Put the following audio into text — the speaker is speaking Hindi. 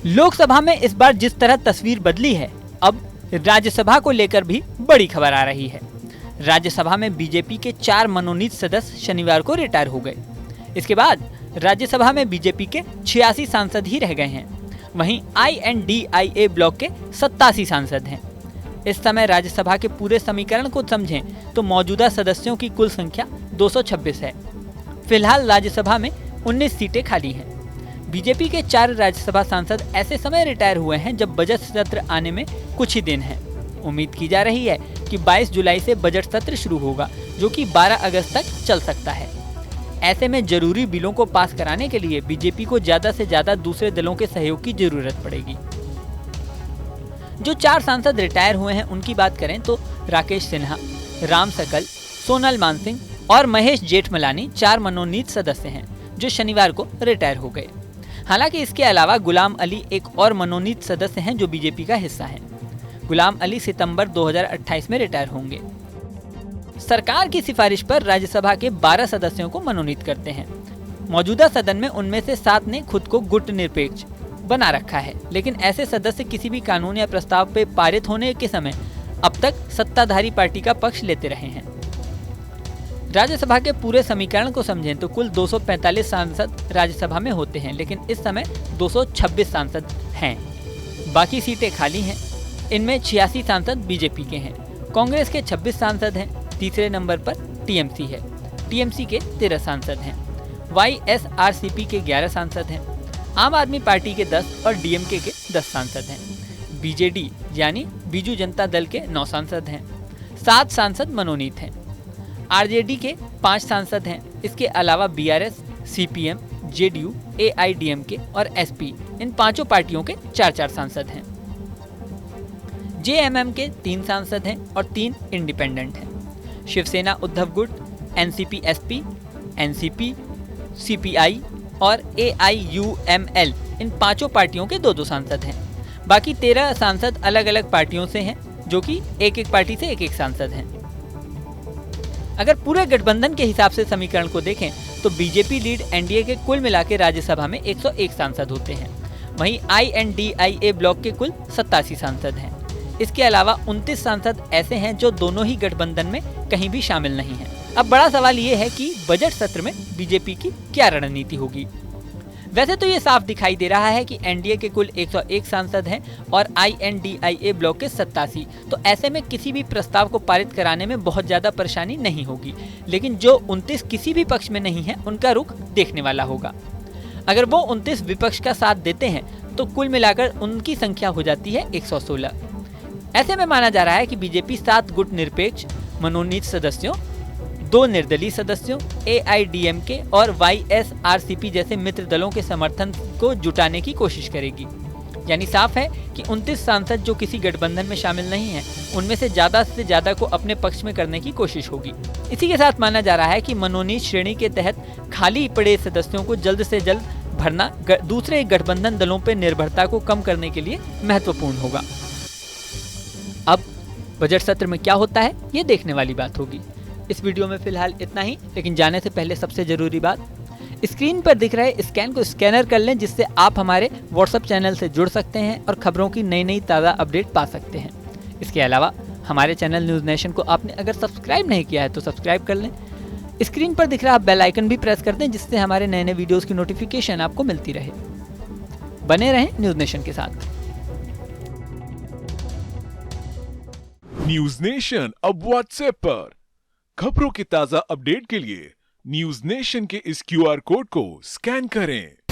लोकसभा में इस बार जिस तरह तस्वीर बदली है, अब राज्यसभा को लेकर भी बड़ी खबर आ रही है। राज्यसभा में बीजेपी के 4 मनोनीत सदस्य शनिवार को रिटायर हो गए। इसके बाद राज्यसभा में बीजेपी के 86 सांसद ही रह गए हैं। वहीं INDIA ब्लॉक के 87 सांसद हैं। इस समय राज्यसभा के पूरे समीकरण को समझें तो मौजूदा सदस्यों की कुल संख्या 226 है। फिलहाल राज्यसभा में 19 सीटें खाली हैं। बीजेपी के 4 राज्यसभा सांसद ऐसे समय रिटायर हुए हैं जब बजट सत्र आने में कुछ ही दिन है। उम्मीद की जा रही है कि 22 जुलाई से बजट सत्र शुरू होगा, जो कि 12 अगस्त तक चल सकता है। ऐसे में जरूरी बिलों को पास कराने के लिए बीजेपी को ज्यादा से ज्यादा दूसरे दलों के सहयोग की जरूरत पड़ेगी। जो 4 सांसद रिटायर हुए हैं उनकी बात करें तो राकेश सिन्हा, राम सकल, सोनल मानसिंह और महेश जेठमलानी 4 मनोनीत सदस्य हैं जो शनिवार को रिटायर हो गए। हालांकि इसके अलावा गुलाम अली एक और मनोनीत सदस्य हैं जो बीजेपी का हिस्सा हैं। गुलाम अली सितंबर 2028 में रिटायर होंगे। सरकार की सिफारिश पर राज्यसभा के 12 सदस्यों को मनोनीत करते हैं। मौजूदा सदन में उनमें से 7 ने खुद को गुटनिरपेक्ष बना रखा है, लेकिन ऐसे सदस्य किसी भी कानून या प्रस्ताव पे पारित होने के समय अब तक सत्ताधारी पार्टी का पक्ष लेते रहे हैं। राज्यसभा के पूरे समीकरण को समझें तो कुल 245 सांसद राज्यसभा में होते हैं, लेकिन इस समय 226 सांसद हैं। बाकी सीटें खाली हैं। इनमें 86 सांसद बीजेपी के हैं। कांग्रेस के 26 सांसद हैं। तीसरे नंबर पर टीएमसी है। टीएमसी के 13 सांसद हैं। YSRCP के 11 सांसद हैं। आम आदमी पार्टी के 10 और डीएमके के 10 सांसद हैं। बीजेडी यानी बीजू जनता दल के 9 सांसद हैं। 7 सांसद मनोनीत हैं। आरजेडी के 5 सांसद हैं। इसके अलावा बीआरएस, सीपीएम, जेडीयू, AIDMK और एसपी इन 5 पार्टियों के 4-4 सांसद हैं। जेएमएम के 3 सांसद हैं और 3 इंडिपेंडेंट हैं। शिवसेना उद्धव गुट, एनसीपी एसपी, एनसीपी, सीपीआई और AIUML इन 5 पार्टियों के 2-2 सांसद हैं। बाकी 13 सांसद अलग अलग पार्टियों से हैं, जो कि एक पार्टी से एक सांसद हैं। अगर पूरे गठबंधन के हिसाब से समीकरण को देखें तो बीजेपी लीड एनडीए के कुल मिला के राज्यसभा में 101 सांसद होते हैं। वहीं INDIA ब्लॉक के कुल 87 सांसद हैं। इसके अलावा 29 सांसद ऐसे हैं जो दोनों ही गठबंधन में कहीं भी शामिल नहीं हैं। अब बड़ा सवाल ये है कि बजट सत्र में बीजेपी की क्या रणनीति होगी। वैसे तो ये साफ दिखाई दे रहा है कि एनडीए के कुल 101 सांसद हैं और INDIA ब्लॉक के 87, तो ऐसे में किसी भी प्रस्ताव को पारित कराने में बहुत ज्यादा परेशानी नहीं होगी। लेकिन जो 29 किसी भी पक्ष में नहीं है, उनका रुख देखने वाला होगा। अगर वो 29 विपक्ष का साथ देते हैं तो कुल मिलाकर उनकी संख्या हो जाती है 116। ऐसे में माना जा रहा है कि बीजेपी 7 गुट निरपेक्ष मनोनीत सदस्यों, 2 निर्दलीय सदस्यों, AIDMK और YSRCP जैसे मित्र दलों के समर्थन को जुटाने की कोशिश करेगी। यानी साफ है कि 29 सांसद जो किसी गठबंधन में शामिल नहीं हैं, उनमें से ज्यादा को अपने पक्ष में करने की कोशिश होगी। इसी के साथ माना जा रहा है कि मनोनीत श्रेणी के तहत खाली पड़े सदस्यों को जल्द से जल्द भरना दूसरे गठबंधन दलों पर निर्भरता को कम करने के लिए महत्वपूर्ण होगा। अब बजट सत्र में क्या होता है, ये देखने वाली बात होगी। इस वीडियो में फिलहाल इतना ही, लेकिन जाने से पहले सबसे जरूरी बात, स्क्रीन पर दिख रहे स्कैन को स्कैनर कर लें, जिससे आप हमारे व्हाट्सएप चैनल से जुड़ सकते हैं और खबरों की नई ताज़ा अपडेट पा सकते हैं। इसके अलावा हमारे चैनल न्यूज़ नेशन को आपने अगर सब्सक्राइब नहीं किया है तो सब्सक्राइब कर लें। स्क्रीन पर दिख रहा बेल आइकन भी प्रेस कर दें, जिससे हमारे नए वीडियोज़ की नोटिफिकेशन आपको मिलती रहे। बने रहें न्यूज़ नेशन के साथ। न्यूज़ नेशन अब व्हाट्सएप पर खबरों की ताजा अपडेट के लिए न्यूज़ नेशन के इस QR कोड को स्कैन करें।